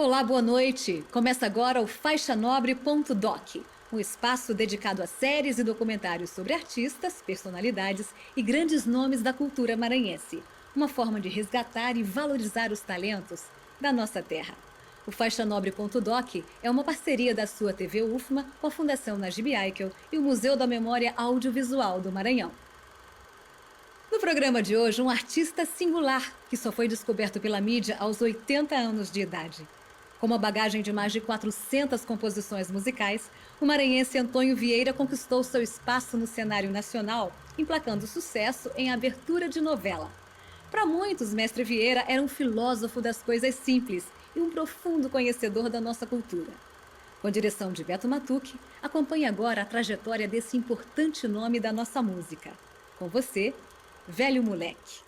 Olá, boa noite. Começa agora o faixanobre.doc, um espaço dedicado a séries e documentários sobre artistas, personalidades e grandes nomes da cultura maranhense. Uma forma de resgatar e valorizar os talentos da nossa terra. O faixanobre.doc é uma parceria da sua TV UFMA com a Fundação Najib Aikel e o Museu da Memória Audiovisual do Maranhão. No programa de hoje, um artista singular que só foi descoberto pela mídia aos 80 anos de idade. Com uma bagagem de mais de 400 composições musicais, o maranhense Antônio Vieira conquistou seu espaço no cenário nacional, emplacando sucesso em abertura de novela. Para muitos, Mestre Vieira era um filósofo das coisas simples e um profundo conhecedor da nossa cultura. Com a direção de Beto Matucci, acompanhe agora a trajetória desse importante nome da nossa música. Com você, Velho Moleque.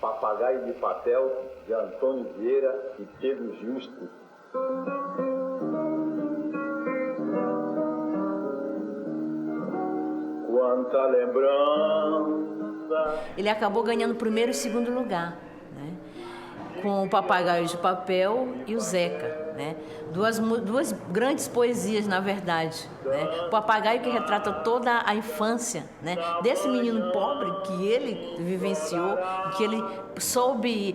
Papagaio de Papel, de Antônio Vieira e Pedro Justo. Quanta lembrança. Ele acabou ganhando o primeiro e segundo lugar, né? Com o Papagaio de Papel e o Zeca, né? Duas grandes poesias, na verdade, né? O Papagaio, que retrata toda a infância, né? Desse menino pobre que ele vivenciou, que ele soube,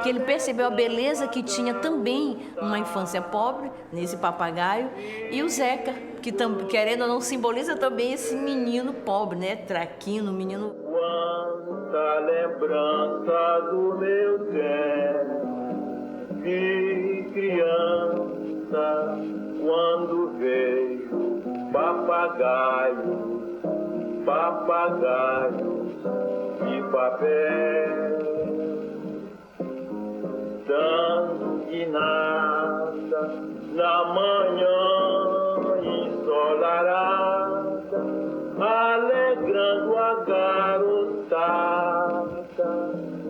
que ele percebeu a beleza que tinha também uma infância pobre nesse papagaio, e o Zeca, que querendo ou não simboliza também esse menino pobre, né? Traquino, menino. Quanta lembrança do meu tempo de criança, quando veio papagaio, papagaio de papel, dando guinada na manhã ensolarada, alegrando a garotada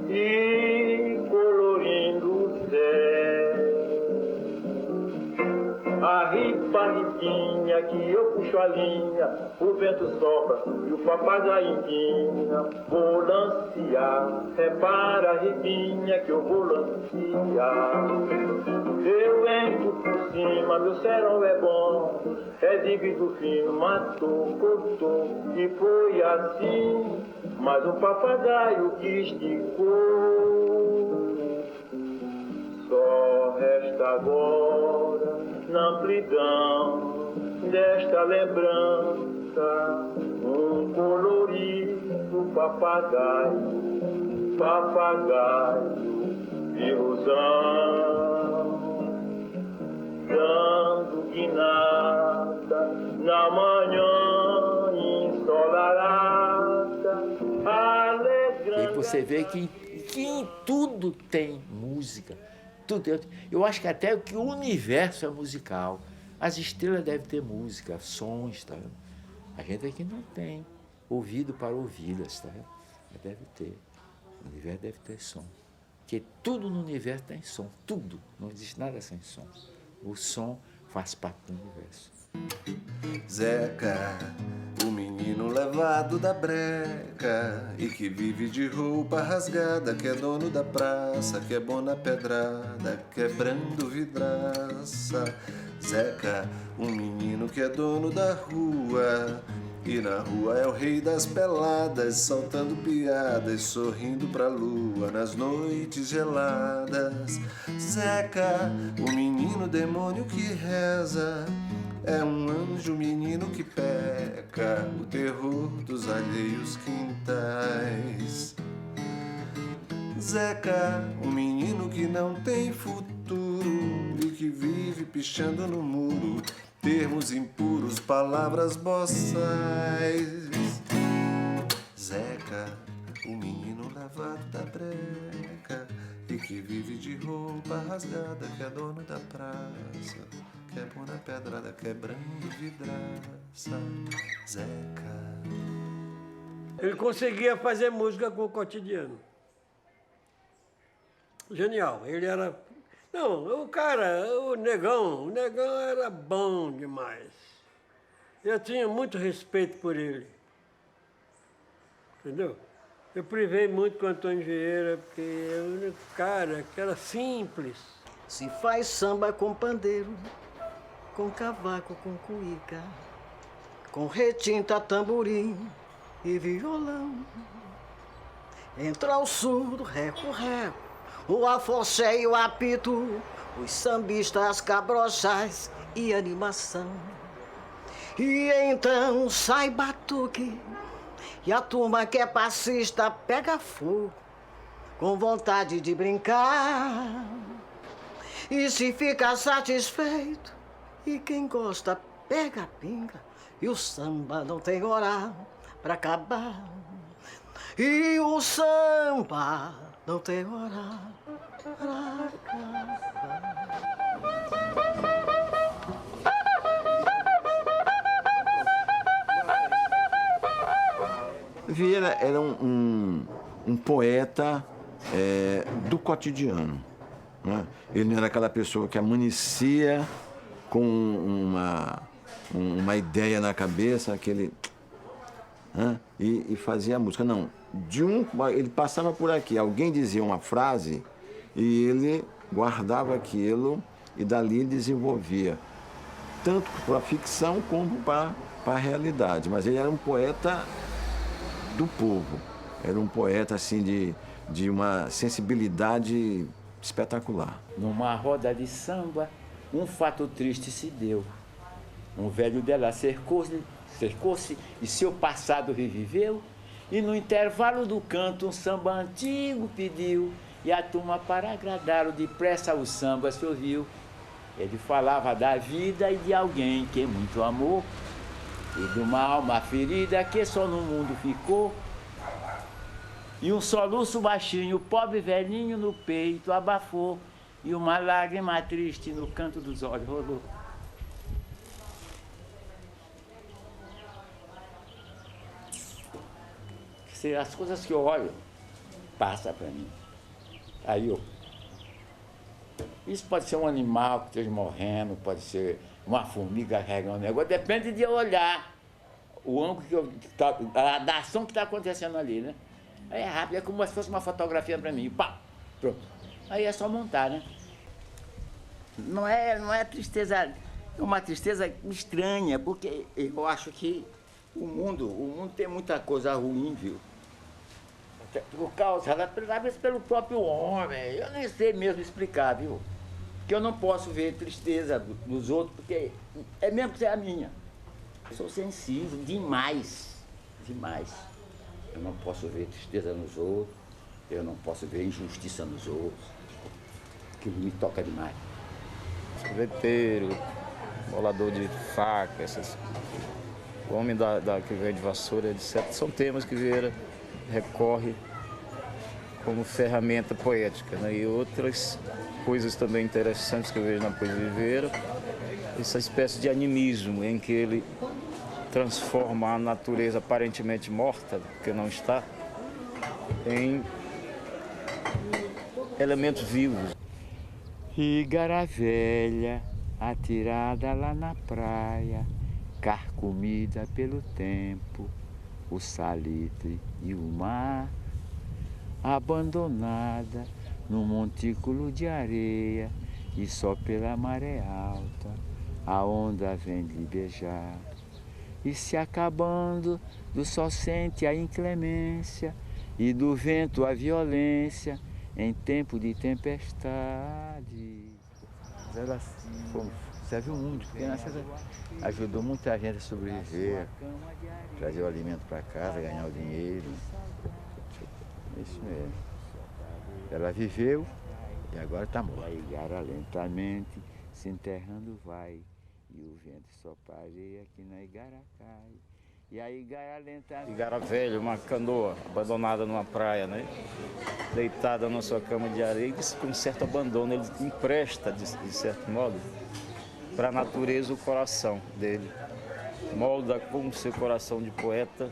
e colorindo o céu. A ripinha que eu puxo a linha, o vento sopra e o papagaio empina. Vou lancear, repara a ripinha que eu vou lancear. Eu entro por cima, meu serão é bom, é dívido fino, matou, cortou, e foi assim. Mas um papagaio que esticou. Só resta agora, na amplidão desta lembrança, um colorido papagaio, papagaio, ilusão, dando guinada na manhã ensolarada, alegrando. E você vê que em tudo tem música. Tudo. Eu acho que até que o universo é musical. As estrelas devem ter música, sons, tá? A gente aqui não tem ouvido para ouvi-las, tá? Mas deve ter. O universo deve ter som. Porque tudo no universo tem som, tudo. Não existe nada sem som. O som faz parte do universo. Zeca, o menino levado da breca e que vive de roupa rasgada, que é dono da praça, que é bom na pedrada, quebrando vidraça. Zeca, um menino que é dono da rua e na rua é o rei das peladas, soltando piadas, sorrindo pra lua nas noites geladas. Zeca, o menino demônio que reza, é um anjo menino que peca, o terror dos alheios quintais. Zeca, um menino que não tem futuro e que vive pichando no muro termos impuros, palavras boçais. Zeca, o menino lavado da breca e que vive de roupa rasgada, que é dono da praça, que é bom na pedrada, quebrando vidraça. Zeca. Ele conseguia fazer música com o cotidiano. Genial. Ele era... Não, o negão era bom demais. Eu tinha muito respeito por ele. Entendeu? Eu privei muito com o Antônio Vieira, porque é o único cara que era simples. Se faz samba com pandeiro, com cavaco, com cuíca, com retinta, tamborim e violão. Entra o surdo, reco-reco, o afoxé e o apito, os sambistas cabrochais e animação. E então sai batuque, e a turma que é passista pega fogo, com vontade de brincar. E se fica satisfeito, e quem gosta pega a pinga, e o samba não tem hora pra acabar. E o samba não tem hora pra acabar. Vieira era um poeta do cotidiano, né? Ele não era aquela pessoa que amanhecia com uma ideia na cabeça, aquele, né? E fazia a música. Não, ele passava por aqui, alguém dizia uma frase e ele guardava aquilo e dali desenvolvia, tanto para a ficção como para a realidade. Mas ele era um poeta do povo, era um poeta assim de uma sensibilidade espetacular. Numa roda de samba, um fato triste se deu. Um velho dela cercou-se e seu passado reviveu. E no intervalo do canto um samba antigo pediu. E a turma, para agradá-lo, depressa o samba se ouviu. Ele falava da vida e de alguém que muito amou, e de uma alma ferida que só no mundo ficou. E um soluço baixinho, o pobre velhinho no peito abafou, e uma lágrima triste no canto dos olhos rolou. As coisas que eu olho, passa para mim. Aí eu... Isso pode ser um animal que esteja morrendo, pode ser uma formiga carregando um negócio, depende de eu olhar o ângulo da ação que está acontecendo ali, né? Aí é rápido, é como se fosse uma fotografia para mim, pá, pronto. Aí é só montar, né? Não é tristeza, é uma tristeza estranha, porque eu acho que o mundo tem muita coisa ruim, viu? Por causa, às vezes pelo próprio homem, eu nem sei mesmo explicar, viu? Que eu não posso ver tristeza dos outros, porque é mesmo que é a minha. Eu sou sensível demais, demais. Eu não posso ver tristeza nos outros, eu não posso ver injustiça nos outros. Aquilo me toca demais. Sorveteiro, bolador de faca, o homem que vem de vassoura, etc. São temas que Vieira recorre como ferramenta poética, né? E outras coisas também interessantes que eu vejo na poesia de Vieira, essa espécie de animismo em que ele transforma a natureza aparentemente morta, que não está, em elementos vivos. Igara velha, atirada lá na praia, carcomida pelo tempo, o salitre e o mar, abandonada num montículo de areia, e só pela maré alta a onda vem lhe beijar. E se acabando, do sol sente a inclemência, e do vento a violência, em tempo de tempestade. Ela serviu muito, porque ajudou muita gente a sobreviver, trazer o alimento para casa, ganhar o dinheiro. Isso mesmo. Ela viveu e agora está morta. A igara lentamente se enterrando vai, e o vento sopra a areia que na igara cai. E a igara lentamente... Igara velha, uma canoa abandonada numa praia, né? Deitada na sua cama de areia, e com certo abandono, ele empresta, de certo modo, para a natureza o coração dele. Molda com o seu coração de poeta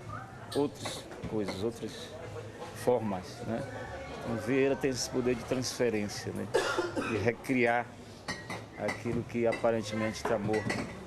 outras coisas, outras formas, né? Então, Vieira tem esse poder de transferência, né? De recriar aquilo que aparentemente está morto.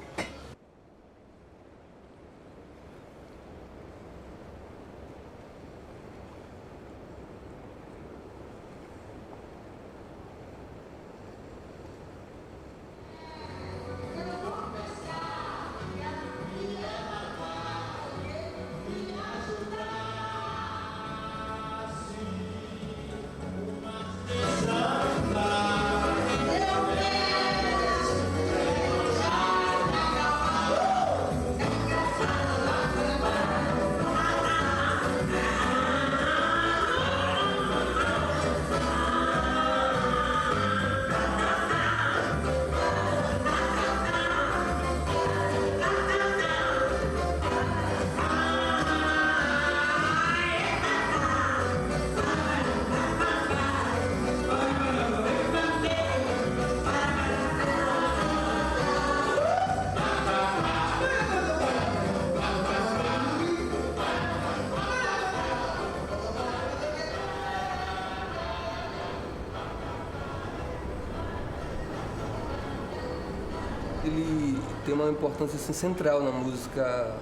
Ele tem uma importância assim, central na música,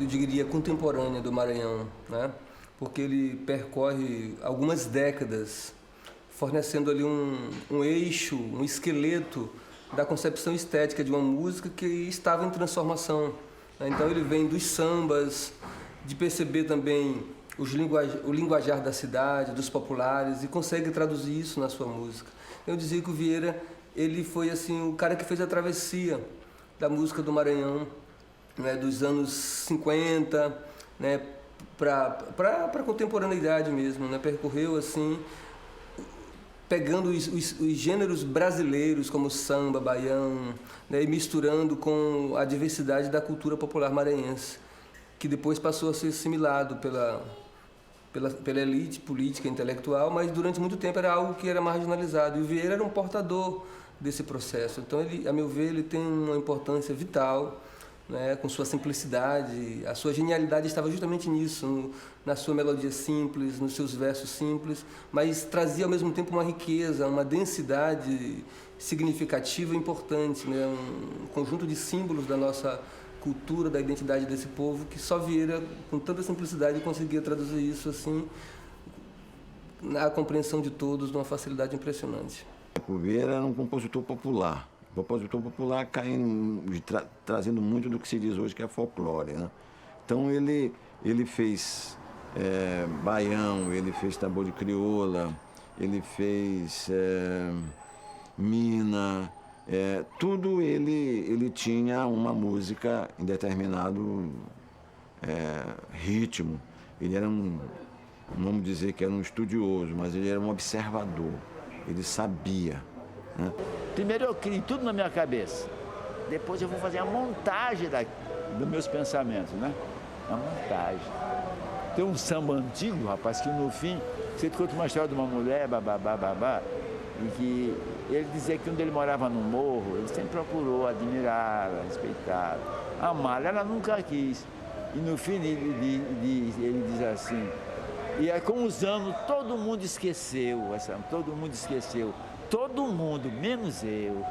eu diria, contemporânea do Maranhão, né? Porque ele percorre algumas décadas, fornecendo ali um eixo, um esqueleto da concepção estética de uma música que estava em transformação, né? Então ele vem dos sambas, de perceber também o linguajar da cidade, dos populares, e consegue traduzir isso na sua música. Eu dizia que o Vieira, ele foi assim o cara que fez a travessia da música do Maranhão, né, dos anos 50, né, para a contemporaneidade mesmo, né, percorreu assim, pegando os gêneros brasileiros como samba, baião, né, e misturando com a diversidade da cultura popular maranhense, que depois passou a ser assimilado pela elite política e intelectual, mas durante muito tempo era algo que era marginalizado, e o Vieira era um portador desse processo. Então, ele, a meu ver, ele tem uma importância vital, né, com sua simplicidade. A sua genialidade estava justamente nisso, na sua melodia simples, nos seus versos simples, mas trazia ao mesmo tempo uma riqueza, uma densidade significativa e importante, né, um conjunto de símbolos da nossa cultura, da identidade desse povo, que só Vieira, com tanta simplicidade, conseguia traduzir isso assim na compreensão de todos, de uma facilidade impressionante. O Vieira era um compositor popular. Compositor popular trazendo muito do que se diz hoje que é folclore, né? Então ele fez baião, ele fez tambor de crioula, ele fez mina, tudo ele tinha uma música em determinado ritmo. Ele era não vamos dizer que era um estudioso, mas ele era um observador. Ele sabia, né? Primeiro eu crio tudo na minha cabeça. Depois eu vou fazer a montagem dos meus pensamentos, né? A montagem. Tem um samba antigo, rapaz, que no fim, você te conta uma história de uma mulher, babá, e que ele dizia que quando ele morava no morro, ele sempre procurou admirá-la, respeitá-la, amá-la, ela nunca quis. E no fim ele diz assim, e aí com os anos todo mundo esqueceu, todo mundo, menos eu.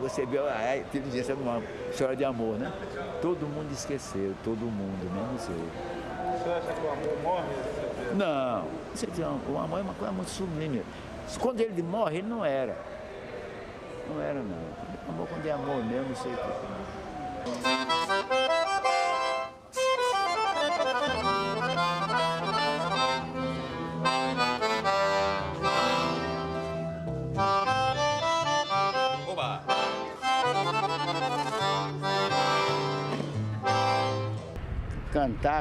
Você vê a inteligência numa história de amor, né? Todo mundo esqueceu, todo mundo, menos eu. Você acha que o amor morre? Não, o amor é uma coisa muito sublime. Quando ele morre, ele não era. Não era, não. O amor, quando é amor mesmo, não sei o que.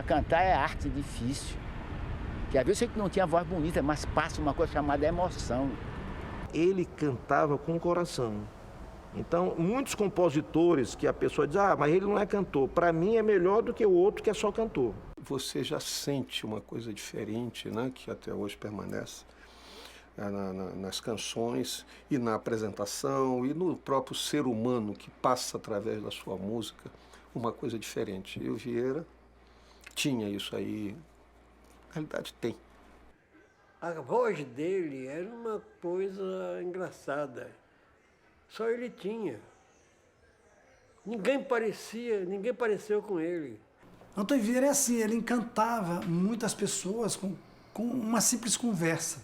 Cantar é arte difícil. Que às vezes eu sei que não tinha voz bonita, mas passa uma coisa chamada emoção. Ele cantava com o coração. Então, muitos compositores que a pessoa diz, mas ele não é cantor. Para mim é melhor do que o outro que é só cantor. Você já sente uma coisa diferente, né, que até hoje permanece nas canções e na apresentação e no próprio ser humano que passa através da sua música, uma coisa diferente. E o Vieira tinha isso aí, na realidade tem. A voz dele era uma coisa engraçada. Só ele tinha. Ninguém pareceu com ele. Antônio Vieira é assim, ele encantava muitas pessoas com uma simples conversa.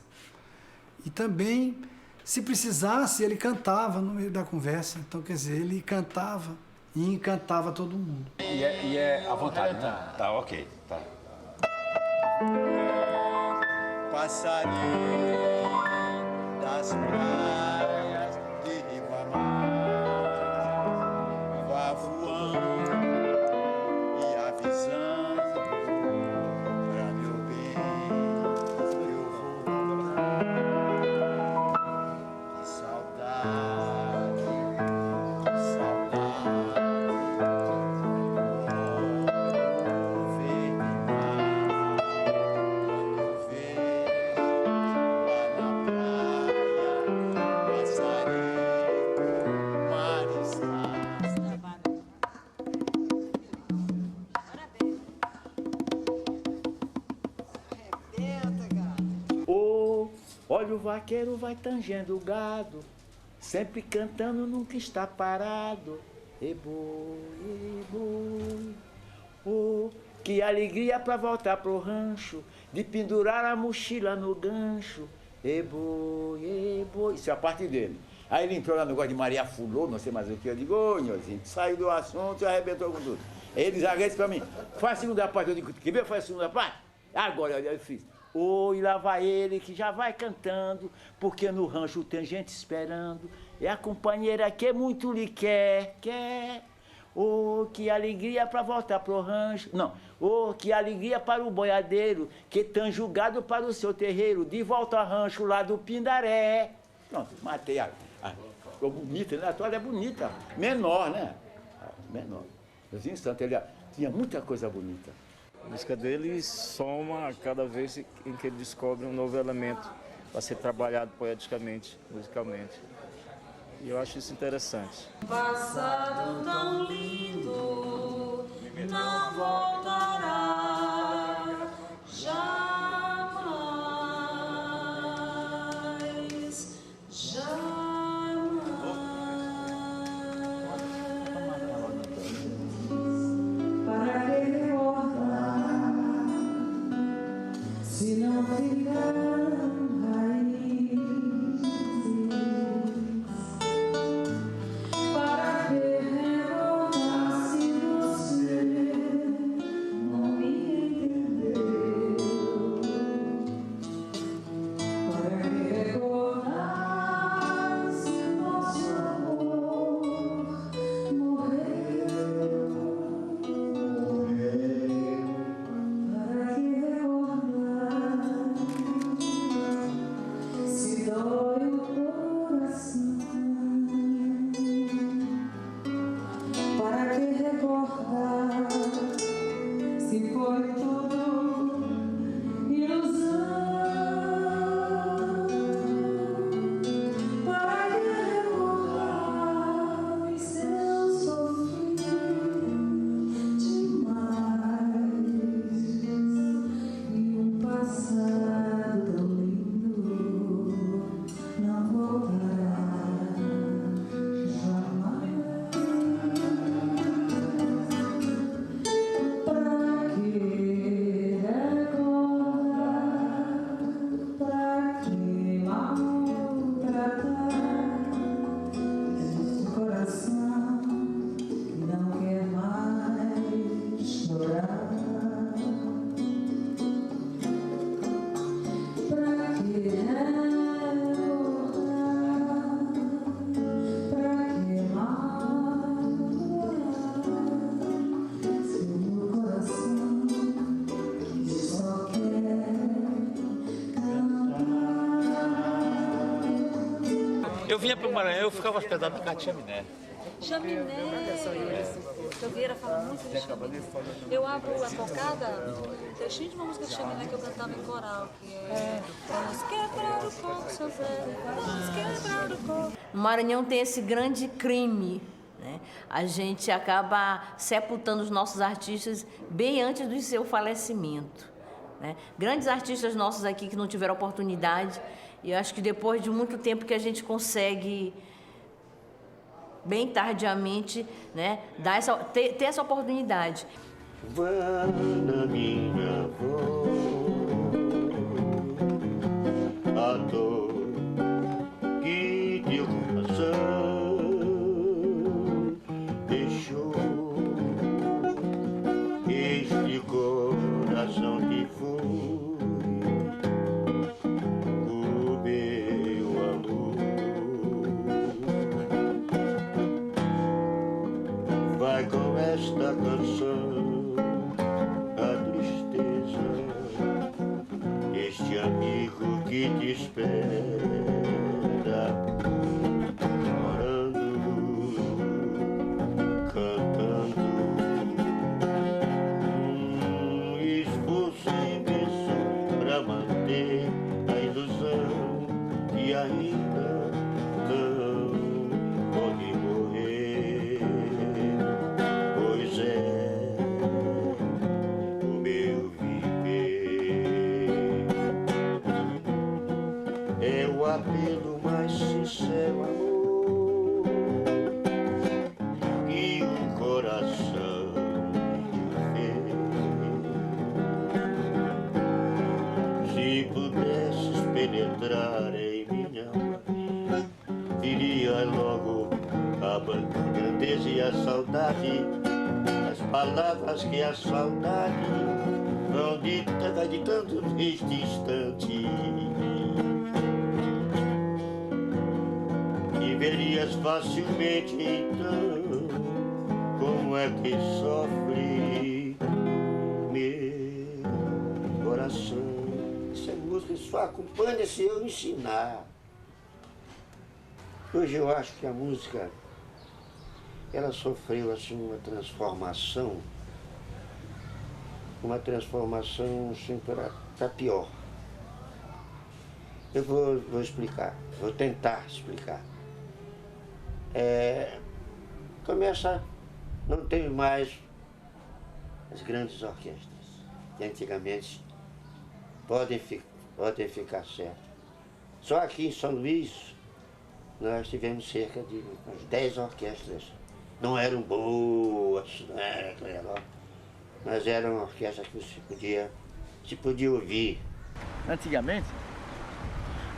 E também, se precisasse, ele cantava no meio da conversa. Então, quer dizer, ele cantava e encantava todo mundo. E é à vontade, né? Tá, ok, tá. Passarinho das praias de Ribamar, vá voando e avisando pra meu bem que eu vou. Que saudade, que saudade. Olha o vaqueiro vai tangendo o gado, sempre cantando, nunca está parado. E boi, oh, que alegria pra voltar pro rancho, de pendurar a mochila no gancho. E boi, isso é a parte dele. Aí ele entrou lá no negócio de Maria Fulô, não sei mais o que, eu digo, ô, Nhozinho, saiu do assunto e arrebentou com tudo. Ele diz pra mim, faz a segunda parte, eu digo, quer ver, faz a segunda parte? Agora eu fiz. Oh, e lá vai ele que já vai cantando, porque no rancho tem gente esperando, e a companheira que muito lhe quer. Oh, que alegria para voltar pro rancho. Não, oh, que alegria para o boiadeiro, que tão julgado para o seu terreiro, de volta ao rancho lá do Pindaré. Pronto, matei ficou bonita, né? A toalha é bonita, menor, né? Menor. Nos instantes ele tinha muita coisa bonita. A música dele soma a cada vez em que ele descobre um novo elemento para ser trabalhado poeticamente, musicalmente. E eu acho isso interessante. Passado tão lindo não voltará jamais, jamais. Para que recordar se não ficaram raízes? Para que recordar se você não me entendeu? Para que recordar se nosso amor morreu? Para que vinha para o Maranhão, eu ficava hospedado na Chaminé. Chaminé. Eu Vieira fala muito de chaminé. Eu abro a tocada, um trechinho de uma música de chaminé que eu cantava em coral, que é Vamos quebrar o coco, seu Zé, vamos quebrar o coco. O Maranhão tem esse grande crime, né? A gente acaba sepultando os nossos artistas bem antes do seu falecimento, né? Grandes artistas nossos aqui que não tiveram oportunidade, e eu acho que depois de muito tempo que a gente consegue, bem tardiamente, né, ter essa oportunidade. Vá na minha voz, a dor que teu coração deixou. Este coração que foi o meu amor. Vai com esta canção a tristeza, este amigo que te espera, chorando, cantando, esforço imenso pra manter a ilusão que ainda não pode morrer. Pois é o meu viver, é o apelo mais sincero, amor, que o coração fez. Se pudesses penetrar em minha alma, viria logo a grandeza e a saudade, as palavras que a saudade vão ditando neste instante. E verias facilmente então como é que sofre meu coração. Isso é música, só acompanha se eu ensinar. Hoje eu acho que a música, ela sofreu assim uma transformação assim para pior. Eu vou explicar, vou tentar explicar. Começa, não tem mais as grandes orquestras que antigamente podem ficar certo. Só aqui em São Luís nós tivemos cerca de umas 10 orquestras. Não eram boas, não era aquela, mas eram orquestras que se podia ouvir. Antigamente,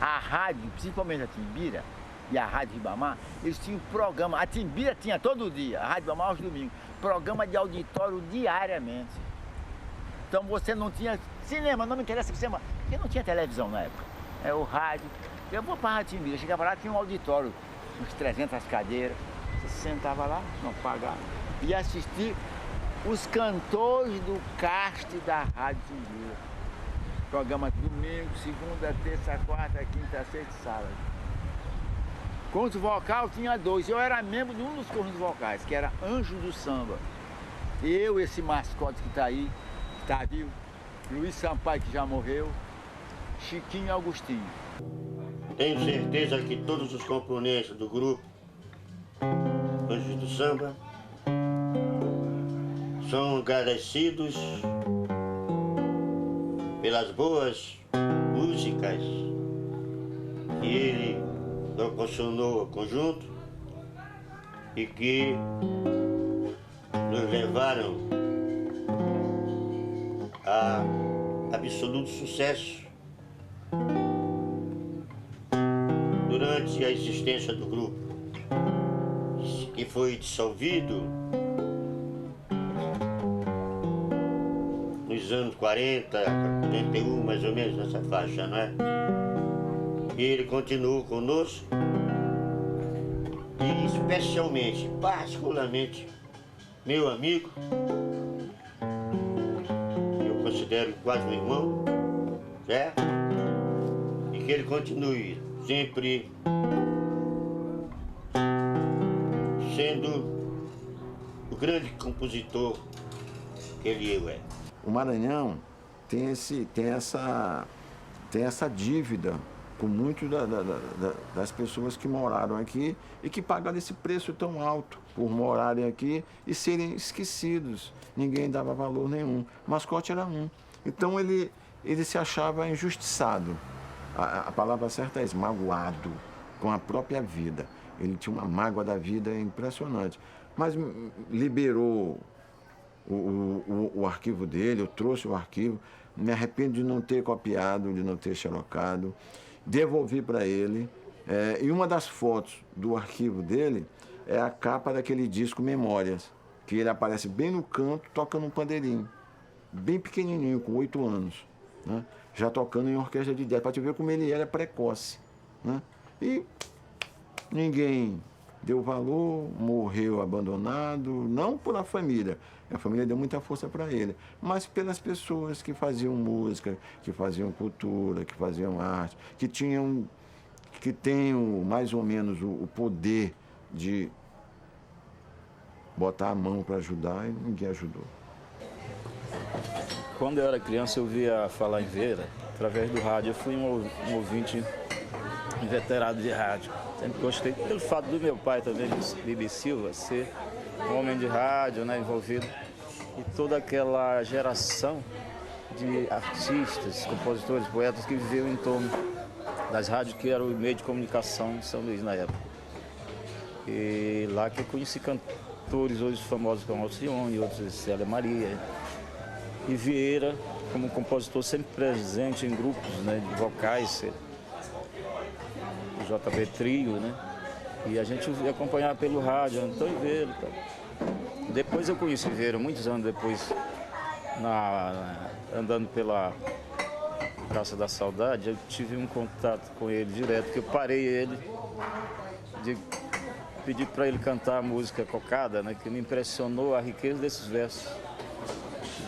a rádio, principalmente a Timbira e a Rádio Ribamar, eles tinham programa. A Timbira tinha todo dia, a Rádio Ribamar aos domingos, programa de auditório diariamente. Então você não tinha cinema, não me interessa cinema, porque não tinha televisão na época. É o rádio. Eu vou para a Rádio Timbira, chegava lá, tinha um auditório, uns 300 cadeiras. Você sentava lá, não pagava, e assistia os cantores do cast da Rádio Timbira. Programa domingo, segunda, terça, quarta, quinta, sexta e sábado. Conjunto vocal tinha 2. Eu era membro de um dos conjuntos vocais, que era Anjo do Samba. Eu, esse mascote que está aí, que está vivo, Luiz Sampaio, que já morreu, Chiquinho e Augustinho. Tenho certeza que todos os componentes do grupo Anjos do Samba são agradecidos pelas boas músicas que ele proporcionou ao conjunto e que nos levaram a absoluto sucesso durante a existência do grupo, que foi dissolvido nos anos 40, 41, mais ou menos, nessa faixa, não é? E ele continuou conosco e especialmente, particularmente, meu amigo, eu considero quase um irmão, certo? E que ele continue sempre sendo o grande compositor que ele é. O Maranhão tem essa dívida com muitas das pessoas que moraram aqui e que pagaram esse preço tão alto por morarem aqui e serem esquecidos. Ninguém dava valor nenhum. O mascote era um. Então ele se achava injustiçado. A palavra certa é magoado com a própria vida. Ele tinha uma mágoa da vida impressionante. Mas liberou o arquivo dele, eu trouxe o arquivo, me arrependo de não ter copiado, de não ter xerocado, devolvi para ele. E uma das fotos do arquivo dele é a capa daquele disco Memórias, que ele aparece bem no canto, tocando um pandeirinho, bem pequenininho, com 8 anos, né? Já tocando em orquestra de jazz, para te ver como ele era precoce, né? E ninguém deu valor, morreu abandonado, não por família deu muita força para ele, mas pelas pessoas que faziam música, que faziam cultura, que faziam arte, que tenham mais ou menos o poder de botar a mão para ajudar, e ninguém ajudou. Quando eu era criança, eu via falar em Vieira através do rádio. Eu fui um ouvinte inveterado de rádio. Sempre gostei, pelo fato do meu pai também, Bibi Silva, ser um homem de rádio, né, envolvido. E toda aquela geração de artistas, compositores, poetas que viviam em torno das rádios, que era o meio de comunicação de São Luís na época. E lá que eu conheci cantores hoje famosos como Alcione, outros Célia Maria. E Vieira, como compositor, sempre presente em grupos, né, de vocais, o JB Trio, né? E a gente acompanhava pelo rádio, Antônio Vieira e tal. Depois eu conheci Vieira, muitos anos depois, andando pela Praça da Saudade, eu tive um contato com ele direto, que eu parei ele de pedir para ele cantar a música Cocada, né, que me impressionou a riqueza desses versos.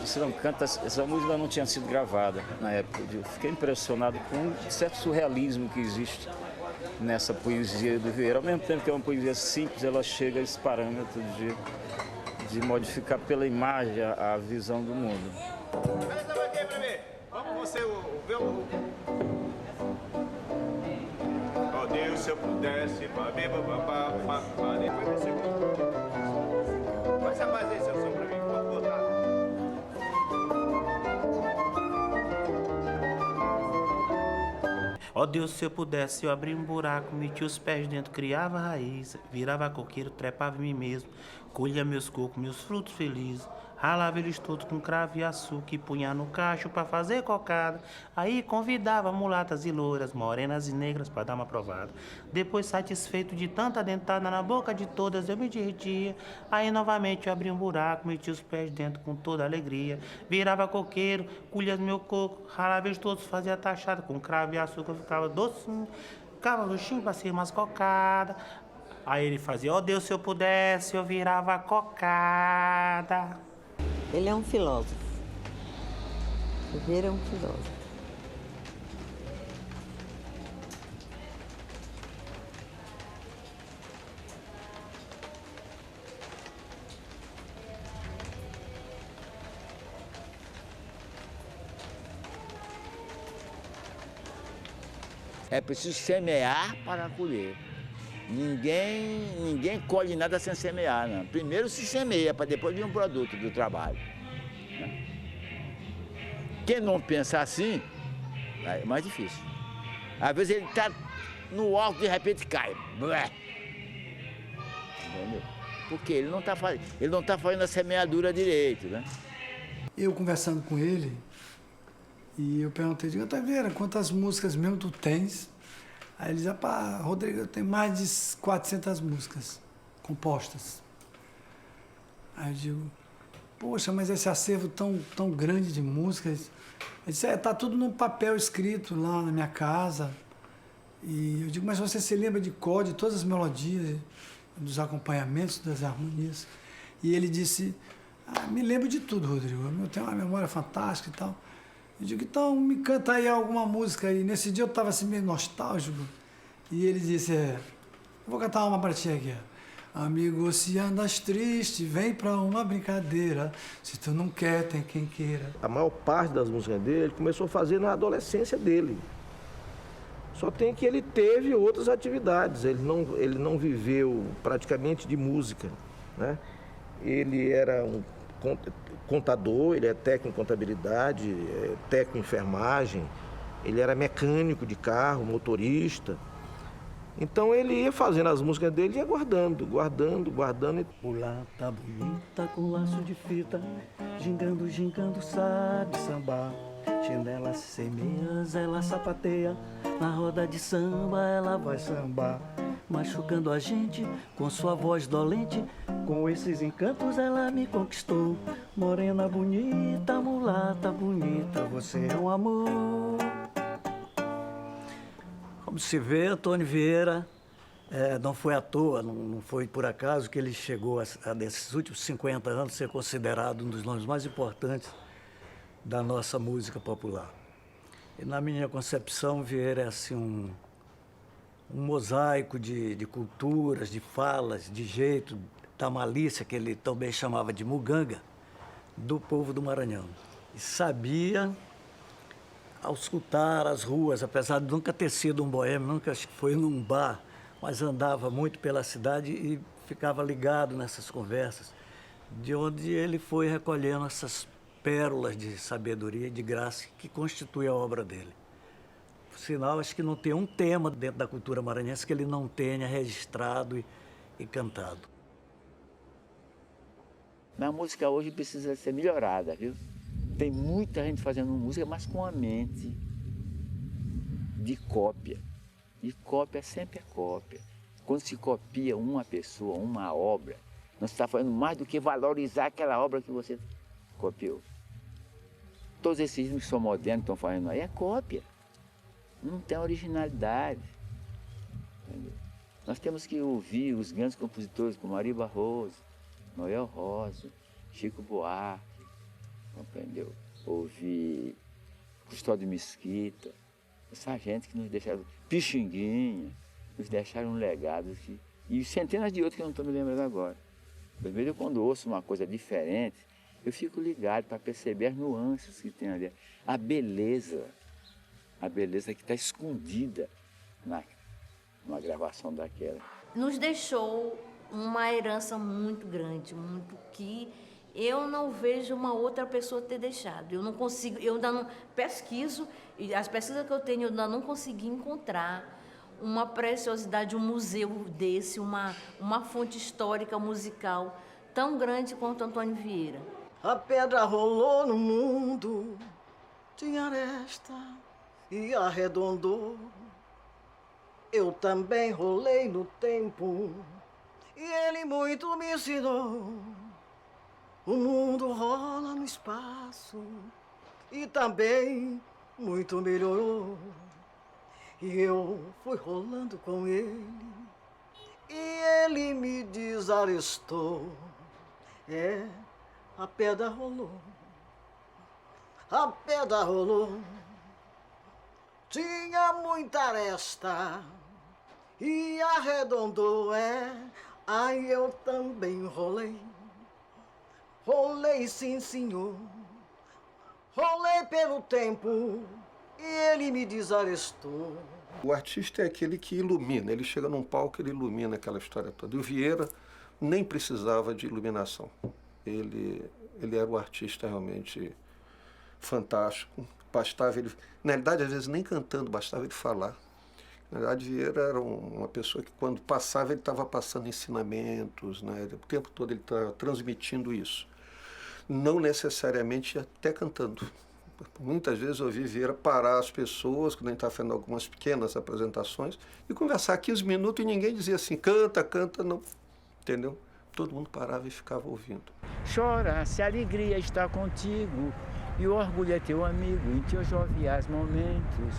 Disse, não, canta, essa música não tinha sido gravada na época. Eu fiquei impressionado com um certo surrealismo que existe nessa poesia do Vieira. Ao mesmo tempo que é uma poesia simples, ela chega a esse parâmetro de modificar pela imagem a visão do mundo. Vamos você ver o... Oh Deus, se eu pudesse... Faz a base aí, seu som pra mim, pode botar. Ó Deus, se eu pudesse, eu abria um buraco, metia os pés dentro, criava raiz, virava coqueiro, trepava em mim mesmo, colhia meus cocos, meus frutos felizes, ralava eles todos com cravo e açúcar e punha no cacho pra fazer cocada. Aí convidava mulatas e louras, morenas e negras pra dar uma provada. Depois, satisfeito de tanta dentada na boca de todas, eu me derretia. Aí novamente eu abria um buraco, metia os pés dentro com toda alegria, virava coqueiro, colhia meu coco, ralava eles todos, fazia taxada com cravo e açúcar, ficava docinho, ficava roxinho pra ser umas cocadas. Aí ele fazia, ó Deus, se eu pudesse, eu virava cocada. Ele é um filósofo. Vieira é um filósofo. É preciso semear para colher. Ninguém colhe nada sem semear, não. Primeiro se semeia, para depois vir um produto do trabalho. Né? Quem não pensa assim, é mais difícil. Às vezes ele está no alto e de repente cai. Blé. Entendeu? Porque ele não está fazendo a semeadura direito, né? Eu conversando com ele, e eu perguntei, digo, Vieira, quantas músicas mesmo tu tens? Aí ele dizia, pá, Rodrigo, eu tenho mais de 400 músicas compostas. Aí eu digo, poxa, mas esse acervo tão grande de músicas... Ele disse, tá tudo num papel escrito lá na minha casa. E eu digo, mas você se lembra de cor, de todas as melodias, dos acompanhamentos, das harmonias? E ele disse, me lembro de tudo, Rodrigo, eu tenho uma memória fantástica e tal. Eu digo, então me canta aí alguma música aí. Nesse dia eu estava assim meio nostálgico. E ele disse, vou cantar uma para ti aqui. Amigo, se andas triste, vem pra uma brincadeira. Se tu não quer, tem quem queira. A maior parte das músicas dele, ele começou a fazer na adolescência dele. Só tem que ele teve outras atividades, ele não viveu praticamente de música, né? Ele era um contador, ele é técnico em contabilidade, técnico em enfermagem, ele era mecânico de carro, motorista. Então ele ia fazendo as músicas dele e ia guardando. Mulata bonita com laço de fita, gingando, sabe sambar. Chinelas sem meias, ela sapateia, na roda de samba ela vai sambar. Machucando a gente com sua voz dolente, com esses encantos ela me conquistou. Morena bonita, mulata bonita, você é um amor. Como se vê, Antônio Vieira não foi à toa, não foi por acaso que ele chegou a nesses últimos 50 anos, ser considerado um dos nomes mais importantes da nossa música popular. E na minha concepção, Vieira é assim um mosaico de culturas, de falas, de jeito, da malícia, que ele também chamava de muganga, do povo do Maranhão. E sabia auscultar as ruas, apesar de nunca ter sido um boêmio, nunca foi num bar, mas andava muito pela cidade e ficava ligado nessas conversas, de onde ele foi recolhendo essas pérolas de sabedoria e de graça que constitui a obra dele. Por sinal, acho que não tem um tema dentro da cultura maranhense que ele não tenha registrado e cantado. A música hoje precisa ser melhorada, viu? Tem muita gente fazendo música, mas com a mente de cópia. E cópia sempre é cópia. Quando se copia uma pessoa, uma obra, não se está fazendo mais do que valorizar aquela obra que você copiou. Todos esses ritmos que são modernos, que estão fazendo aí, é cópia. Não tem originalidade. Entendeu? Nós temos que ouvir os grandes compositores como Ari Barroso, Noel Rosa, Chico Buarque, entendeu? Ouvir Custódio Mesquita, essa gente que nos deixaram, Pixinguinha, nos deixaram um legado que, e centenas de outros que eu não estou me lembrando agora. Às vezes, quando ouço uma coisa diferente, eu fico ligado para perceber as nuances que tem ali, a beleza que está escondida numa gravação daquela. Nos deixou uma herança muito grande, muito que eu não vejo uma outra pessoa ter deixado. Eu não consigo, eu ainda não pesquiso, e as pesquisas que eu tenho, eu ainda não consegui encontrar uma preciosidade, um museu desse, uma fonte histórica musical tão grande quanto Antônio Vieira. A pedra rolou no mundo, tinha aresta e arredondou. Eu também rolei no tempo e ele muito me ensinou. O mundo rola no espaço e também muito melhorou. E eu fui rolando com ele e ele me desarestou. A pedra rolou, a pedra rolou. Tinha muita aresta e arredondou, Aí eu também rolei. Rolei sim, senhor. Rolei pelo tempo e ele me desarestou. O artista é aquele que ilumina, ele chega num palco e ele ilumina aquela história toda. E o Vieira nem precisava de iluminação. Ele era um artista realmente fantástico. Bastava ele, na realidade, às vezes nem cantando, bastava ele falar. Na verdade, Vieira era uma pessoa que, quando passava, ele estava passando ensinamentos, né? O tempo todo ele estava transmitindo isso. Não necessariamente até cantando. Muitas vezes eu ouvi Vieira parar as pessoas, quando a gente estava fazendo algumas pequenas apresentações, e conversar 15 minutos e ninguém dizia assim, canta, canta, não. Entendeu? Todo mundo parava e ficava ouvindo. Chora se a alegria está contigo e o orgulho é teu amigo em teus joviais momentos.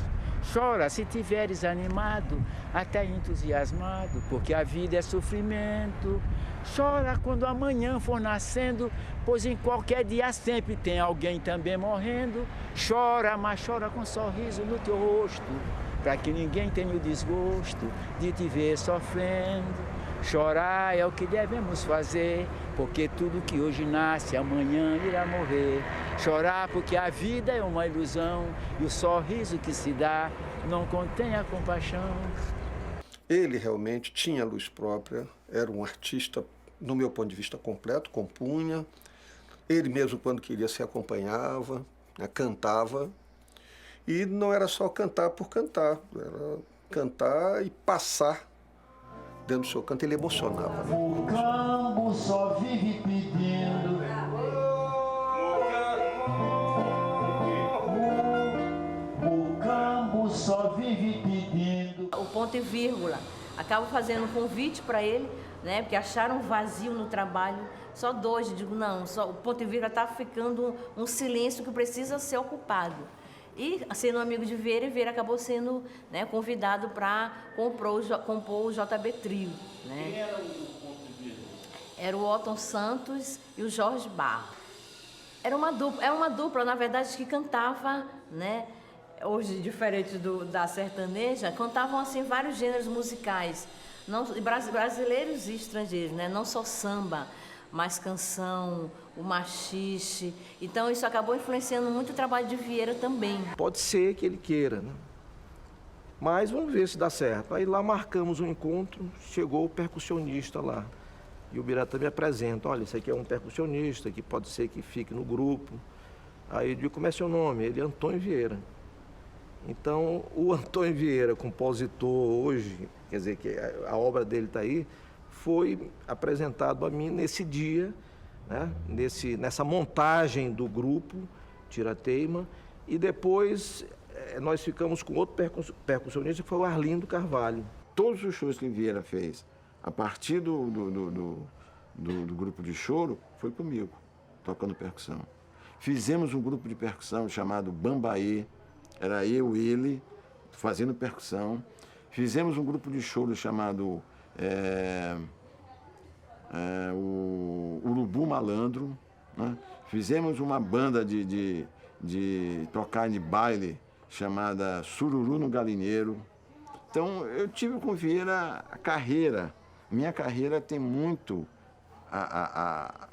Chora se tiveres animado, até entusiasmado, porque a vida é sofrimento. Chora quando amanhã for nascendo, pois em qualquer dia sempre tem alguém também morrendo. Chora, mas chora com sorriso no teu rosto, para que ninguém tenha o desgosto de te ver sofrendo. Chorar é o que devemos fazer, porque tudo que hoje nasce, amanhã irá morrer. Chorar porque a vida é uma ilusão e o sorriso que se dá não contém a compaixão. Ele realmente tinha luz própria, era um artista, no meu ponto de vista, completo, compunha. Ele mesmo, quando queria, se acompanhava, né, cantava. E não era só cantar por cantar, era cantar e passar dentro do seu canto, ele emocionava. O campo só vive pedindo. O campo só vive pedindo. O ponto e vírgula. Acabo fazendo um convite para ele, né? Porque acharam vazio no trabalho. Só 2, digo, não, só, o ponto e vírgula está ficando um silêncio que precisa ser ocupado. E, sendo amigo de Vieira, e Vieira acabou sendo, né, convidado para compor o JB Trio. Né? Quem era o ponto de vírgula? Era o Otton Santos e o Jorge Barro. Era uma dupla, na verdade, que cantava, né, hoje, diferente da sertaneja, cantavam assim, vários gêneros musicais, não, brasileiros e estrangeiros, né? Não só samba, mas canção, o machixe. Então isso acabou influenciando muito o trabalho de Vieira também. Pode ser que ele queira, né? Mas vamos ver se dá certo. Aí lá marcamos um encontro, chegou o percussionista lá. E o Biratã me apresenta, olha, esse aqui é um percussionista, que pode ser que fique no grupo. Aí eu digo, como é seu nome? Ele é Antônio Vieira. Então, o Antônio Vieira, compositor hoje, quer dizer, que a obra dele está aí, foi apresentado a mim nesse dia, né? Nessa montagem do grupo Tirateima, e depois nós ficamos com outro percussionista, que foi o Arlindo Carvalho. Todos os shows que Vieira fez, a partir do grupo de choro, foi comigo, tocando percussão. Fizemos um grupo de percussão chamado Bambaê, era eu, ele, fazendo percussão. Fizemos um grupo de choro chamado o Urubu Malandro, né? Fizemos uma banda de tocar de baile chamada Sururu no Galinheiro. Então, eu tive com Vieira a carreira. Minha carreira tem muito a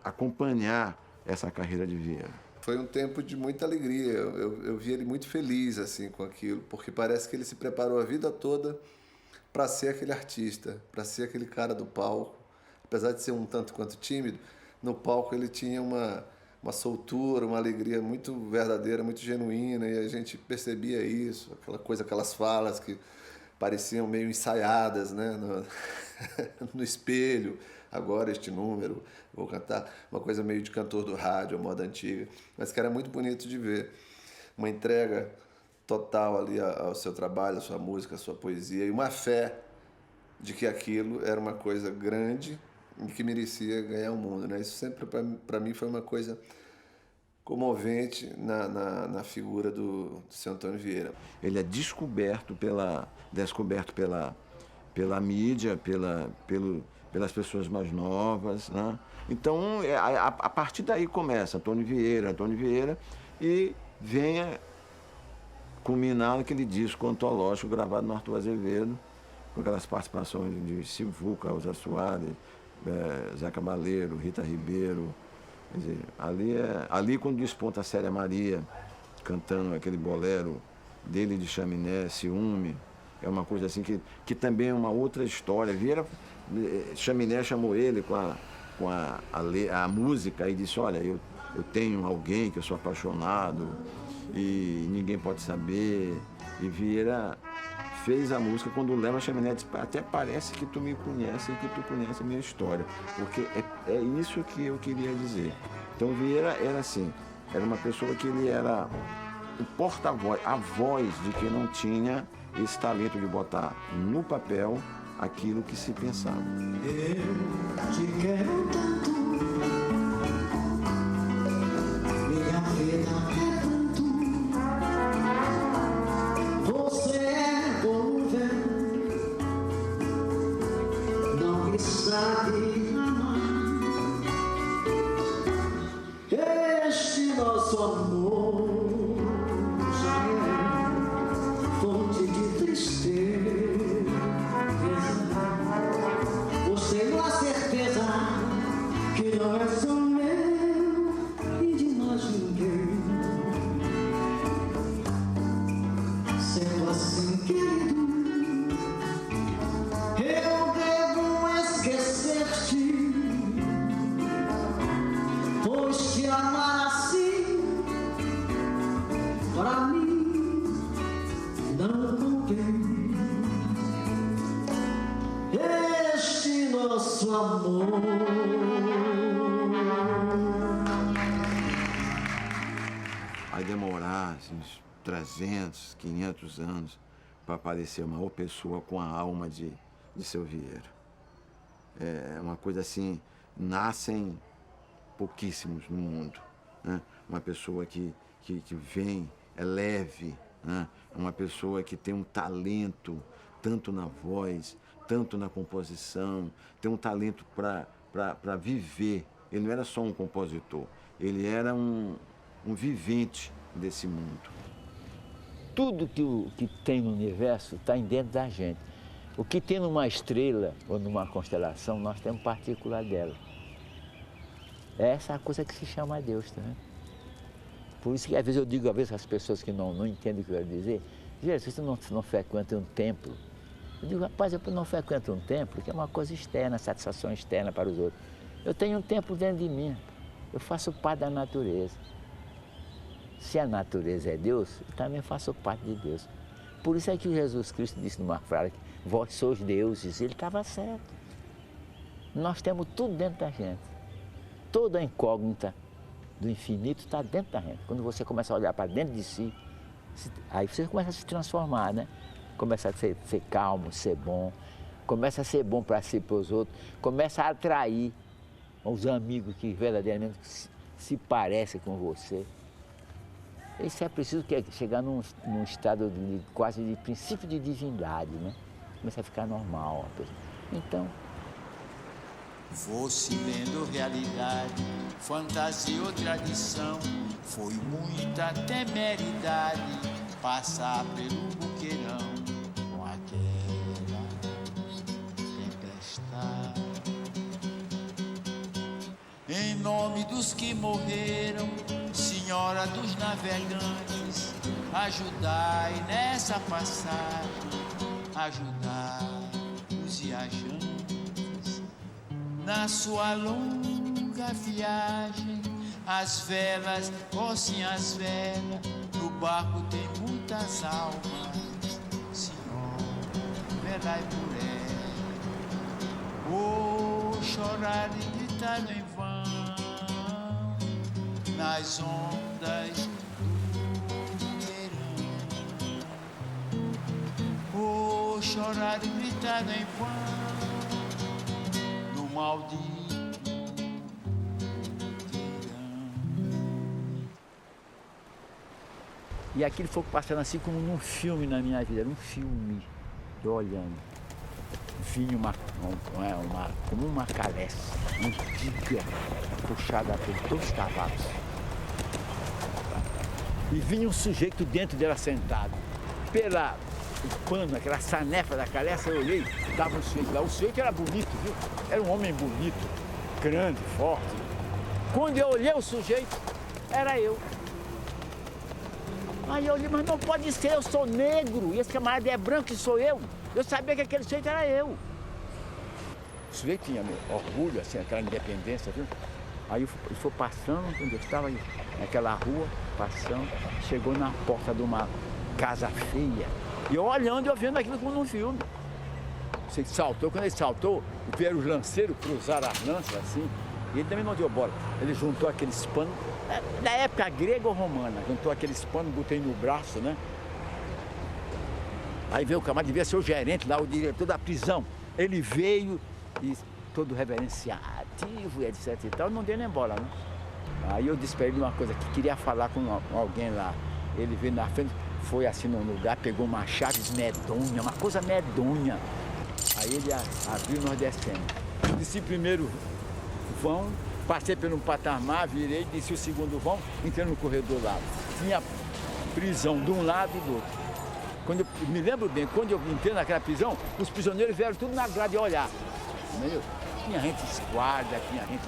acompanhar essa carreira de Vieira. Foi um tempo de muita alegria. Eu vi ele muito feliz assim com aquilo, porque parece que ele se preparou a vida toda para ser aquele artista, para ser aquele cara do palco. Apesar de ser um tanto quanto tímido, no palco ele tinha uma soltura, uma alegria muito verdadeira, muito genuína, e a gente percebia isso, aquelas falas que pareciam meio ensaiadas, né, no espelho. Agora este número, vou cantar uma coisa meio de cantor do rádio, a moda antiga, mas que era muito bonito de ver. Uma entrega total ali ao seu trabalho, à sua música, à sua poesia, e uma fé de que aquilo era uma coisa grande e que merecia ganhar o mundo, né? Isso sempre, para mim, foi uma coisa comovente na figura do seu Antônio Vieira. Ele é descoberto pela mídia, pelas pessoas mais novas, né? Então, a partir daí começa Antônio Vieira, e venha culminar naquele disco antológico gravado no Arthur Azevedo, com aquelas participações de Sivuca, Elza Soares, Zé Cabaleiro, Rita Ribeiro. Quer dizer, ali quando desponta a Célia Maria, cantando aquele bolero dele de Chaminé, Ciúme, é uma coisa assim que também é uma outra história. Vieira, Chaminé chamou ele com a música e disse, olha, eu tenho alguém que eu sou apaixonado e ninguém pode saber. E Vieira fez a música quando leva a Chaminé, disse, até parece que tu me conhece e que tu conhece a minha história, porque é isso que eu queria dizer. Então Vieira era assim, era uma pessoa que ele era o porta-voz, a voz de quem não tinha esse talento de botar no papel aquilo que se pensava. Eu te quero tanto, minha vida é tanto, você é como vento, não me sabe amar. Este nosso amor já é fonte de tristeza. amor. Vai demorar uns 300, 500 anos para aparecer uma outra pessoa com a alma de Seu Vieira. É uma coisa assim, nascem pouquíssimos no mundo, né? Uma pessoa que vem, é leve, né? Uma pessoa que tem um talento, tanto na voz, tanto na composição, tem um talento para viver. Ele não era só um compositor, ele era um vivente desse mundo. Tudo que tem no universo está dentro da gente. O que tem numa estrela ou numa constelação, nós temos partícula dela. Essa é a coisa que se chama Deus, tá vendo? Por isso que às vezes eu digo, às vezes as pessoas que não entendem o que eu quero dizer, Jesus, você não frequenta um templo. Eu digo, rapaz, eu não frequento um templo, que é uma coisa externa, satisfação externa para os outros. Eu tenho um templo dentro de mim. Eu faço parte da natureza. Se a natureza é Deus, eu também faço parte de Deus. Por isso é que Jesus Cristo disse numa frase, vós sois deuses. Ele estava certo. Nós temos tudo dentro da gente. Toda a incógnita do infinito está dentro da gente. Quando você começa a olhar para dentro de si, aí você começa a se transformar, né? Começa a ser calmo, ser bom. Começa a ser bom para si e para os outros. Começa a atrair os amigos que verdadeiramente se parecem com você. Isso é preciso chegar num estado quase de princípio de divindade, né? Começa a ficar normal. Então... Fosse vendo realidade, fantasia ou tradição, foi muita temeridade passar pelo buqueirão com aquela tempestade. Em nome dos que morreram, Senhora dos navegantes, ajudai nessa passagem, ajudai os viajantes na sua longa viagem. As velas, cossem as velas, no barco tem muitas almas. Senhora, velai por ela, oh, chorar e gritar em vão nas ondas do verão. Oh, chorar e gritar em vão no maldito verão. E aquilo foi passando assim como num filme na minha vida, era um filme, eu olhando. Vinha como uma caressa antiga, puxada por 2 cavalos. E vinha um sujeito dentro dela sentado. Pela o pano, aquela sanefa da caressa, eu olhei, estava um sujeito lá. O sujeito era bonito, viu? Era um homem bonito, grande, forte. Quando eu olhei o sujeito, era eu. Aí eu olhei, mas não pode ser, eu sou negro, e esse camarada é branco e sou eu. Eu sabia que aquele sujeito era eu. O sujeito tinha orgulho, assim, aquela independência, viu? Aí ele foi passando, onde eu estava, naquela rua, passando, chegou na porta de uma casa feia. E eu olhando e eu vendo aquilo como num filme. Você saltou, quando ele saltou, vieram os lanceiros, cruzaram as lanças, assim, e ele também não deu bola. Ele juntou aqueles panos, da época grega ou romana, juntou aqueles panos, botei no braço, né? Aí veio o camarada, devia ser o gerente lá, o diretor da prisão. Ele veio e todo reverenciativo, etc e tal, não deu nem bola, né? Aí eu disse para ele uma coisa, que queria falar com alguém lá. Ele veio na frente, foi assim num lugar, pegou uma chave medonha, uma coisa medonha. Aí ele abriu e nós descemos. Desci primeiro vão, passei pelo patamar, virei, desci o segundo vão, entrei no corredor lá. Tinha prisão de um lado e do outro. Quando eu me lembro bem, quando eu entrei naquela prisão, os prisioneiros vieram tudo na grade olhar. Entendeu? Tinha gente esquadra, tinha gente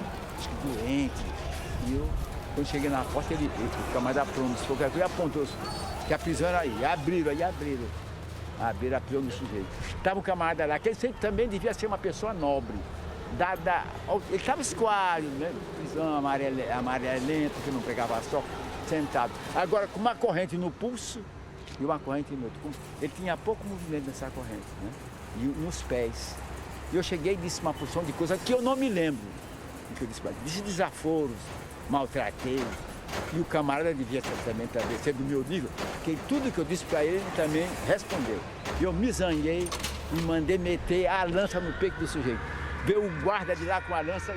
doente. E eu, quando cheguei na porta, o camarada pronto, ele apontou que a prisão era aí. Abriram. Abriram a prisão do sujeito. Estava o camarada lá, aquele sujeito também devia ser uma pessoa nobre. Ele estava esquadro, né? Prisão amarelenta, que não pegava sol, sentado. Agora, com uma corrente no pulso, e uma corrente no outro. Ele tinha pouco movimento nessa corrente, né? E nos pés. E eu cheguei e disse uma porção de coisas que eu não me lembro. O que eu disse para ele? Disse desaforos, maltratei. E o camarada devia também ser do meu nível, porque tudo que eu disse para ele também respondeu. Eu me zanguei e mandei meter a lança no peito do sujeito. Veio o guarda de lá com a lança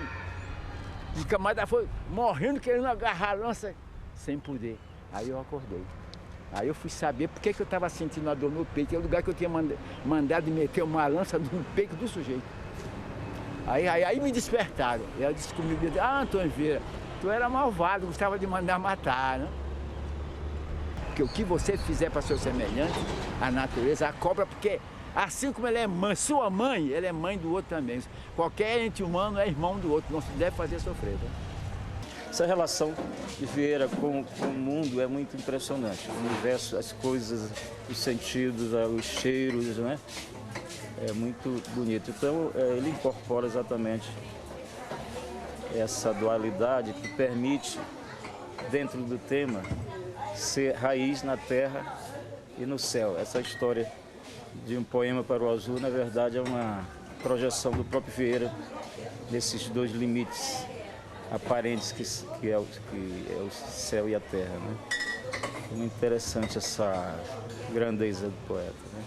e o camarada foi morrendo, querendo agarrar a lança, sem poder. Aí eu acordei. Aí eu fui saber por que eu estava sentindo a dor no peito, é o lugar que eu tinha mandado meter uma lança no peito do sujeito. Aí me despertaram. E ela disse comigo, Antônio Vieira, tu era malvado, gostava de mandar matar, né? Porque o que você fizer para seu semelhante, a natureza, a cobra, porque assim como ele é mãe, sua mãe, ele é mãe do outro também. Qualquer ente humano é irmão do outro, não se deve fazer sofrer. Né? Essa relação de Vieira com o mundo é muito impressionante. O universo, as coisas, os sentidos, os cheiros, né? É muito bonito. Então, ele incorpora exatamente essa dualidade que permite, dentro do tema, ser raiz na terra e no céu. Essa história de um poema para o azul, na verdade, é uma projeção do próprio Vieira desses dois limites aparentes que é o céu e a terra. Né? É muito interessante essa grandeza do poeta. Né?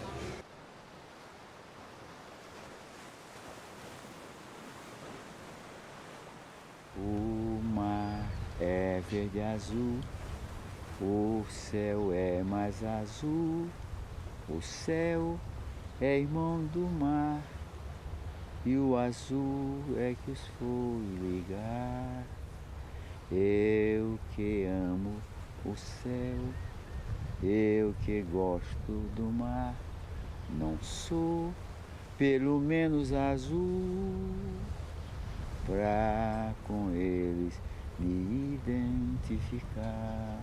O mar é verde e azul, o céu é mais azul, o céu é irmão do mar, e o azul é que os foi ligar. Eu que amo o céu, eu que gosto do mar, não sou pelo menos azul, pra com eles me identificar.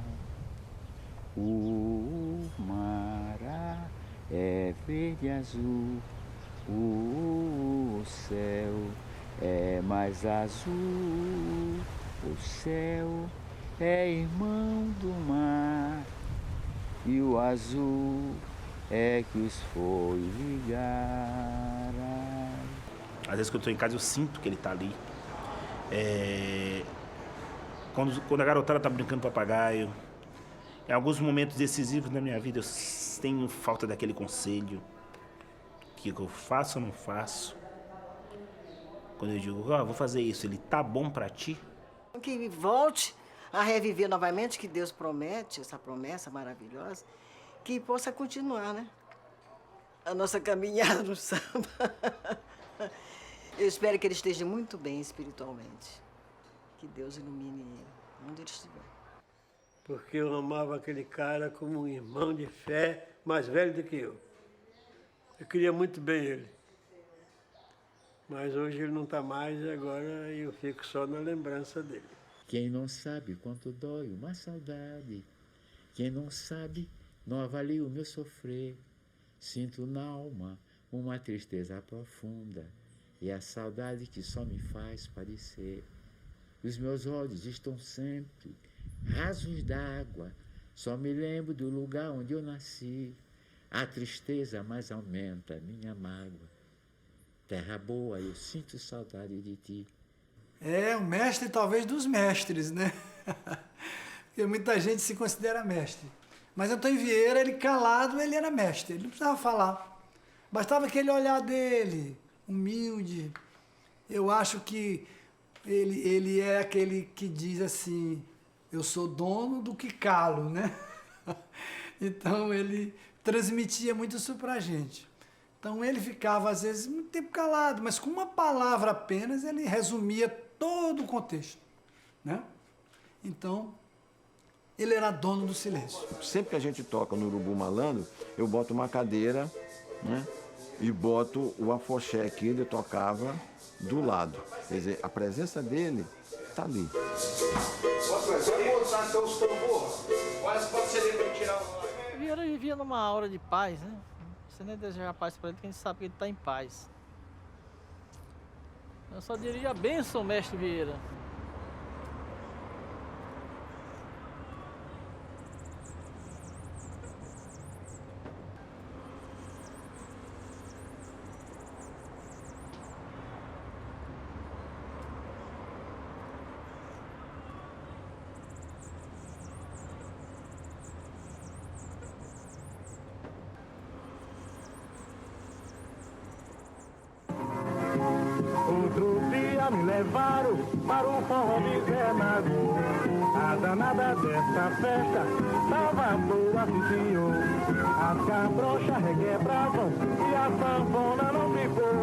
O mar é verde e azul, o céu é mais azul, o céu é irmão do mar, e o azul é que os foi ligar. Às vezes que eu estou em casa eu sinto que ele está ali. Quando a garotada está brincando papagaio, em alguns momentos decisivos da minha vida eu tenho falta daquele conselho. O que eu faço ou não faço? Quando eu digo, vou fazer isso, ele tá bom para ti? Que volte a reviver novamente, que Deus promete, essa promessa maravilhosa, que possa continuar, né? A nossa caminhada no samba. Eu espero que ele esteja muito bem espiritualmente. Que Deus ilumine ele, onde ele estiver. Porque eu amava aquele cara como um irmão de fé, mais velho do que eu. Eu queria muito bem ele. Mas hoje ele não está mais e agora eu fico só na lembrança dele. Quem não sabe quanto dói uma saudade, quem não sabe não avalia o meu sofrer. Sinto na alma uma tristeza profunda, e a saudade que só me faz padecer. Os meus olhos estão sempre rasos d'água, só me lembro do lugar onde eu nasci. A tristeza mais aumenta minha mágoa. Terra boa, eu sinto saudade de ti. É o mestre talvez dos mestres, né? Porque muita gente se considera mestre. Mas Antônio Vieira, ele calado, ele era mestre, ele não precisava falar. Bastava aquele olhar dele, humilde. Eu acho que ele é aquele que diz assim, eu sou dono do que calo, né? Então ele transmitia muito isso pra gente. Então ele ficava às vezes muito tempo calado, mas com uma palavra apenas ele resumia todo o contexto, né? Então ele era dono do silêncio. Sempre que a gente toca no Urubu Malandro, eu boto uma cadeira, né? E boto o afoxé que ele tocava do lado. Quer dizer, a presença dele está ali. Vai montar então os tambores. Pode ser ele tirar o... Vieira vivia numa aura de paz, né? Você nem desejar paz para ele, porque a gente sabe que ele está em paz. Eu só diria benção, mestre Vieira. já me levaram para o forró misernado. A danada dessa festa tava boa, sim senhor. As cabrochas requebravam e a sanfona não ficou.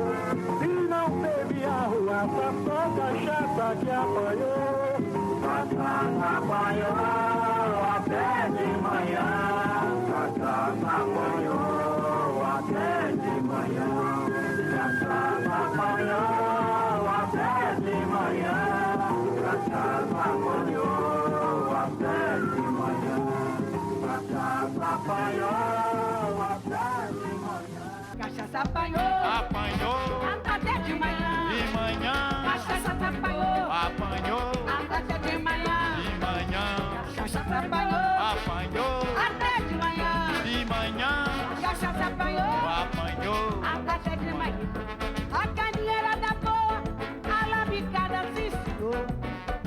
E não teve arruaça, só cachaça que apanhou. Cachaça apanhou até de manhã. Cachaça apanhou até de manhã. Cachaça apanhou até de manhã. Cachaça apanhou até de manhã. Cachaça apanhou até de manhã. Cachaça apanhou até de manhã. De manhã. Cachaça apanhou até de manhã. De manhã. Cachaça apanhou até de manhã. De manhã. Cachaça apanhou até de manhã. A caninheira da boa, a labicada se ensinou.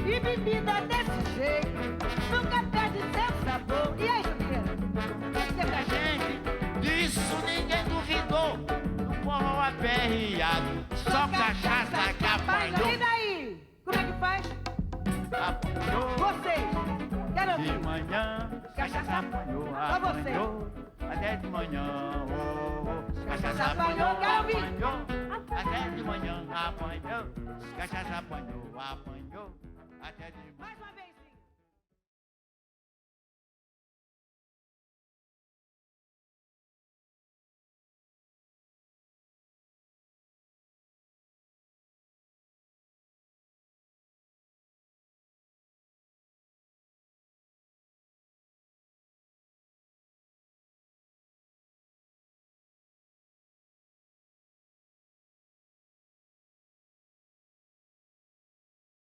E bebida desse jeito nunca perde seu sabor. E aí, Juliana? O que tem pra gente? Disso ninguém duvidou. No forró aperreado, só cachaça que apanhou. E daí? Como é que faz? Apanhou. Vocês, quero ouvir. De manhã. Cachaça apanhou. Só você. Apanhou. Até de manhã. Oh, oh. Cachaça apanhou, quero ouvir. Apanhou. Até de manhã. Apanhou. Cachaça apanhou. Apanhou. Até de manhã. Mais uma vez.